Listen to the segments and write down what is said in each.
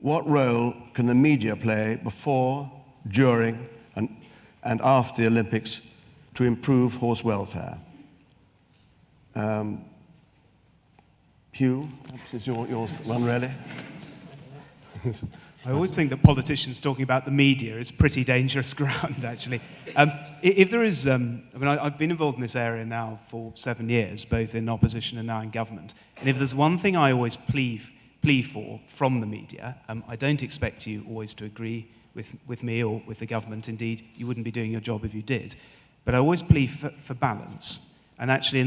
what role can the media play before, during, and after the Olympics to improve horse welfare? Hugh, perhaps it's your one, really. I always think that politicians talking about the media is pretty dangerous ground, actually. If there is, I've been involved in this area now for 7 years, both in opposition and now in government. And if there's one thing I always plea for from the media, I don't expect you always to agree with me or with the government. Indeed, you wouldn't be doing your job if you did. But I always plea for balance. And actually,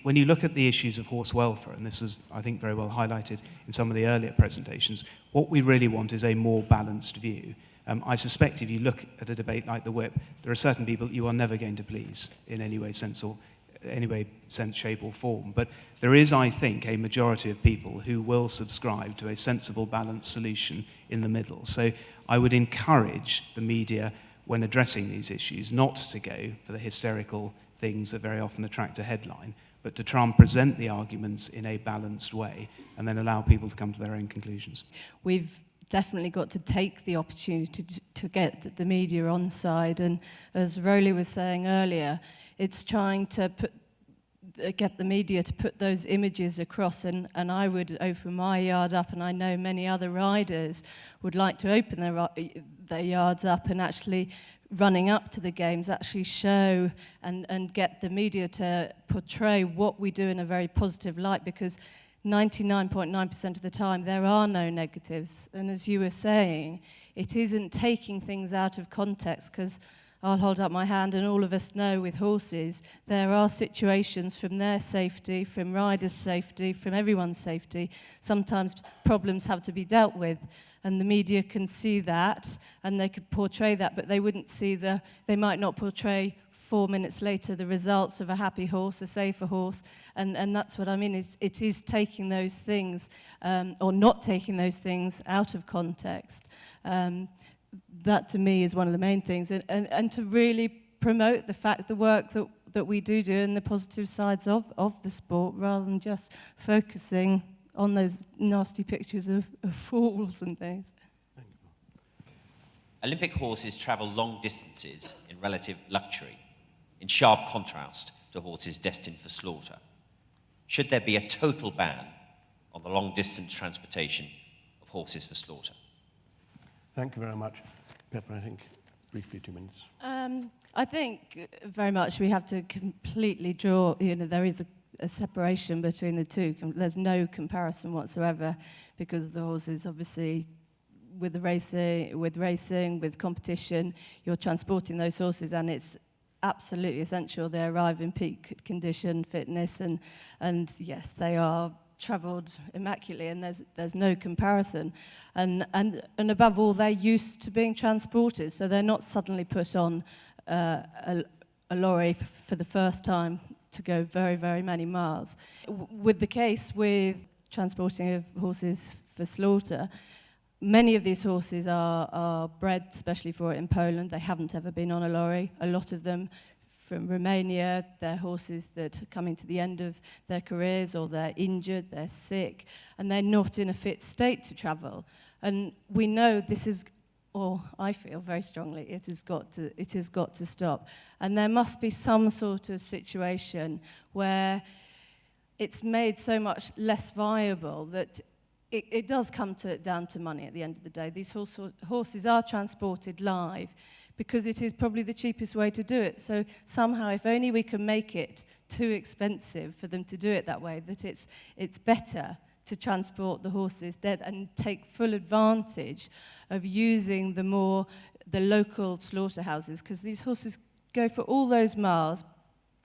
when you look at the issues of horse welfare, and this is, I think, very well highlighted in some of the earlier presentations, what we really want is a more balanced view. I suspect if you look at a debate like the Whip, there are certain people you are never going to please in any way, sense, shape, or form. But there is, I think, a majority of people who will subscribe to a sensible, balanced solution in the middle. So I would encourage the media, when addressing these issues, not to go for the hysterical things that very often attract a headline, but to try and present the arguments in a balanced way and then allow people to come to their own conclusions. We've definitely got to take the opportunity to get the media on side, and as Rowley was saying earlier, it's trying to get the media to put those images across, and I would open my yard up, and I know many other riders would like to open their yards up and actually running up to the games, actually show and get the media to portray what we do in a very positive light, because 99.9% of the time there are no negatives. And as you were saying, it isn't taking things out of context, because I'll hold up my hand and all of us know with horses there are situations from their safety, from riders' safety, from everyone's safety. Sometimes problems have to be dealt with, and the media can see that and they could portray that, but they wouldn't see they might not portray 4 minutes later the results of a happy horse, a safer horse, and that's what I mean. It is taking those things, or not taking those things out of context. That to me is one of the main things, and to really promote the work that we do and the positive sides of the sport, rather than just focusing on those nasty pictures of falls and things. Olympic horses travel long distances in relative luxury, in sharp contrast to horses destined for slaughter. Should there be a total ban on the long-distance transportation of horses for slaughter? Thank you very much. Pippa, I think briefly 2 minutes. I think very much we have to completely draw, there is a separation between the two. There's no comparison whatsoever, because the horses obviously with racing, with competition, you're transporting those horses, and it's absolutely essential they arrive in peak condition, fitness, and yes, they are travelled immaculately, and there's no comparison. And above all, they're used to being transported, so they're not suddenly put on a lorry for the first time to go very, very many miles. With the case with transporting of horses for slaughter, many of these horses are bred especially for it in Poland. They haven't ever been on a lorry. A lot of them from Romania, they're horses that are coming to the end of their careers, or they're injured, they're sick, and they're not in a fit state to travel. And we know this is, or I feel very strongly, it has got to stop. And there must be some sort of situation where it's made so much less viable that it does come down to money at the end of the day. These horses are transported live because it is probably the cheapest way to do it. So somehow, if only we can make it too expensive for them to do it that way, that it's better to transport the horses dead and take full advantage of using the local slaughterhouses, because these horses go for all those miles,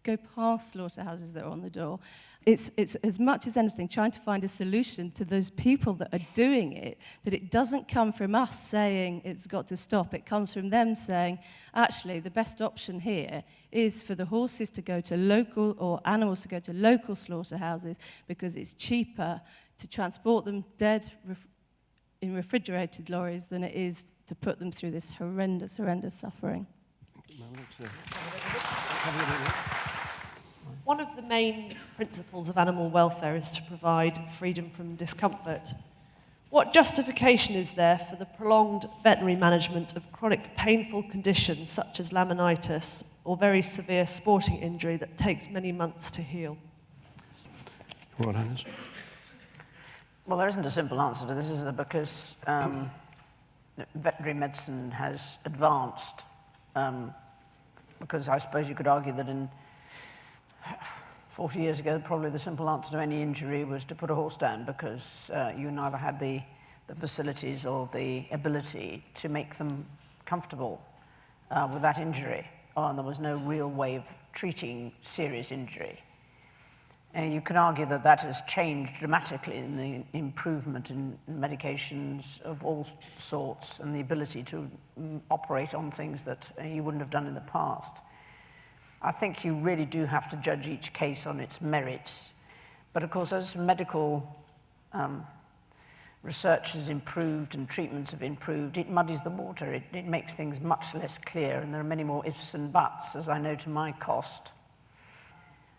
go past slaughterhouses that are on the door. It's as much as anything trying to find a solution to those people that are doing it, that it doesn't come from us saying it's got to stop. It comes from them saying, actually, the best option here is for the horses to go to local, or animals to go to local slaughterhouses, because it's cheaper to transport them dead in refrigerated lorries than it is to put them through this horrendous, horrendous suffering. One of the main principles of animal welfare is to provide freedom from discomfort. What justification is there for the prolonged veterinary management of chronic painful conditions such as laminitis or very severe sporting injury that takes many months to heal? Royal Highness. Well, there isn't a simple answer to this, is there? Because veterinary medicine has advanced. Because I suppose you could argue that in 40 years ago, probably the simple answer to any injury was to put a horse down, because you neither had the facilities or the ability to make them comfortable with that injury, and there was no real way of treating serious injury. And you can argue that that has changed dramatically in the improvement in medications of all sorts and the ability to operate on things that you wouldn't have done in the past. I think you really do have to judge each case on its merits. But of course, as medical research has improved and treatments have improved, it muddies the water. It makes things much less clear, and there are many more ifs and buts, as I know to my cost.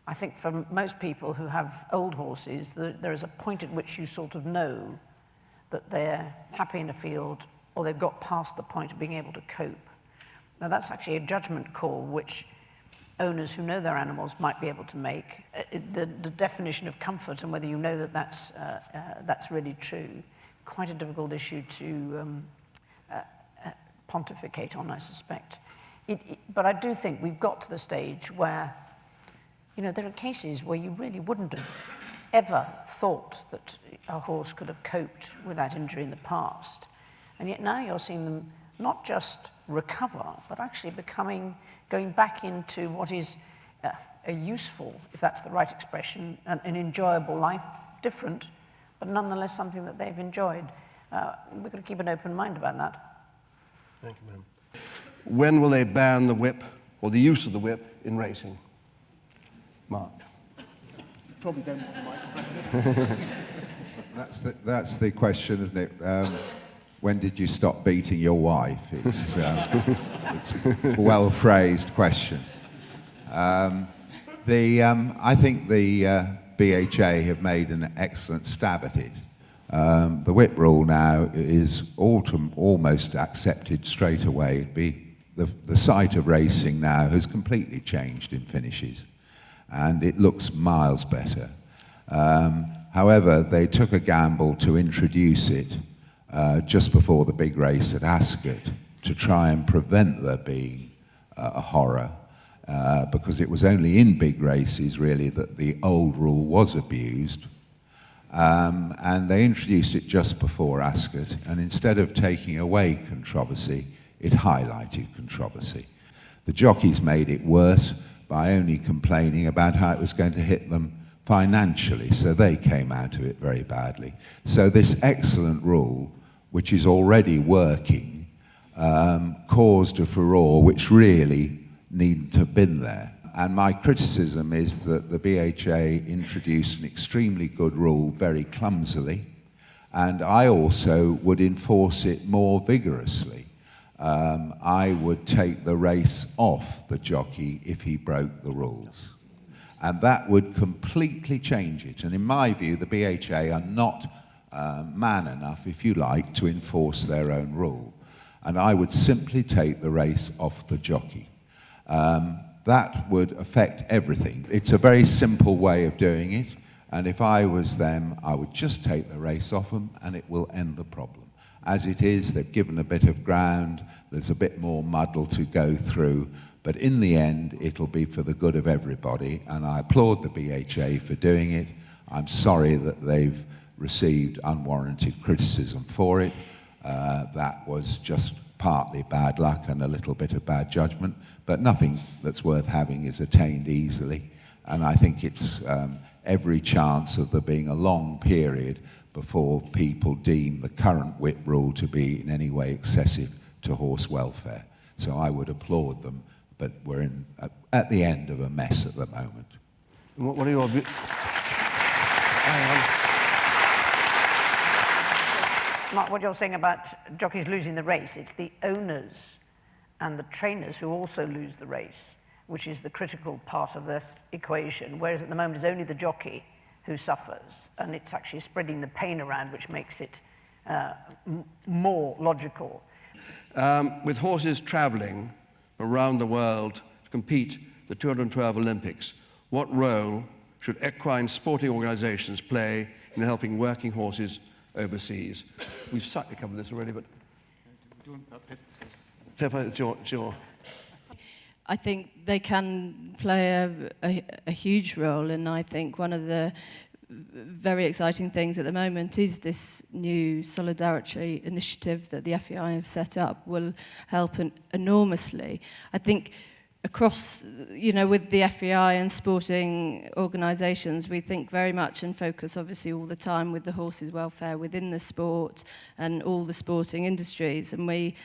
I think for most people who have old horses, there is a point at which you sort of know that they're happy in a field or they've got past the point of being able to cope. Now, that's actually a judgment call which owners who know their animals might be able to make. The definition of comfort and whether you know that that's really true, quite a difficult issue to pontificate on, I suspect. But I do think we've got to the stage where, you know, there are cases where you really wouldn't have ever thought that a horse could have coped with that injury in the past. And yet now you're seeing them not just recover, but actually going back into what is a useful, if that's the right expression, an enjoyable life, different, but nonetheless something that they've enjoyed. We've got to keep an open mind about that. Thank you, ma'am. When will they ban the whip, or the use of the whip, in racing? Mark. Probably don't want the microphone. That's the question, isn't it? When did you stop beating your wife? It's a well-phrased question. I think the BHA have made an excellent stab at it. The whip rule now is almost accepted straight away. The sight of racing now has completely changed in finishes, and it looks miles better. However, they took a gamble to introduce it just before the big race at Ascot to try and prevent there being a horror, because it was only in big races really that the old rule was abused. And they introduced it just before Ascot, and instead of taking away controversy, it highlighted controversy. The jockeys made it worse by only complaining about how it was going to hit them financially, so they came out of it very badly. So this excellent rule, which is already working, caused a furore which really needn't have been there. And my criticism is that the BHA introduced an extremely good rule very clumsily, and I also would enforce it more vigorously. I would take the race off the jockey if he broke the rules. And that would completely change it. And in my view, the BHA are not man enough, if you like, to enforce their own rule. And I would simply take the race off the jockey. That would affect everything. It's a very simple way of doing it, and if I was them, I would just take the race off them, and it will end the problem. As it is, they've given a bit of ground, there's a bit more muddle to go through, but in the end, it'll be for the good of everybody, and I applaud the BHA for doing it. I'm sorry that they've received unwarranted criticism for it. That was just partly bad luck and a little bit of bad judgment, but nothing that's worth having is attained easily, and I think it's every chance of there being a long period before people deem the current whip rule to be in any way excessive to horse welfare. So I would applaud them, but we're at the end of a mess at the moment. What are your views? Mark, what you're saying about jockeys losing the race, it's the owners and the trainers who also lose the race, which is the critical part of this equation, whereas at the moment it's only the jockey who suffers, and it's actually spreading the pain around, which makes it more logical. With horses travelling around the world to compete at the 212 Olympics, what role should equine sporting organisations play in helping working horses overseas? We've slightly covered this already, but Pippa, it's your... I think they can play a huge role, and I think one of the very exciting things at the moment is this new solidarity initiative that the FEI have set up will help enormously. I think across, with the FEI and sporting organisations, we think very much and focus obviously all the time with the horses' welfare within the sport and all the sporting industries, and we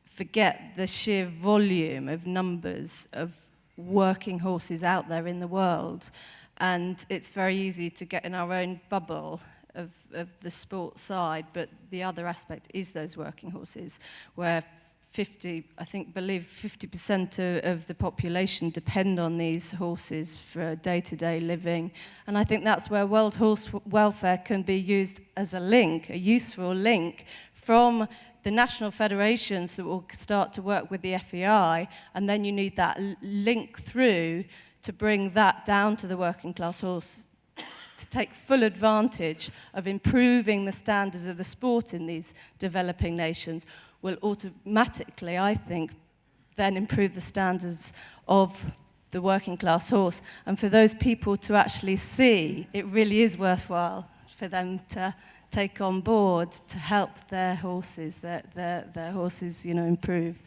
forget the sheer volume of numbers of working horses out there in the world. And it's very easy to get in our own bubble of the sport side, but the other aspect is those working horses, where 50% of the population depend on these horses for day-to-day living. And I think that's where World Horse Welfare can be used as a link, a useful link from the national federations that will start to work with the FEI, and then you need that link through to bring that down to the working class horse, to take full advantage of improving the standards of the sport in these developing nations, will automatically, I think, then improve the standards of the working class horse. And for those people to actually see, it really is worthwhile for them to take on board to help their horses, their horses, improve.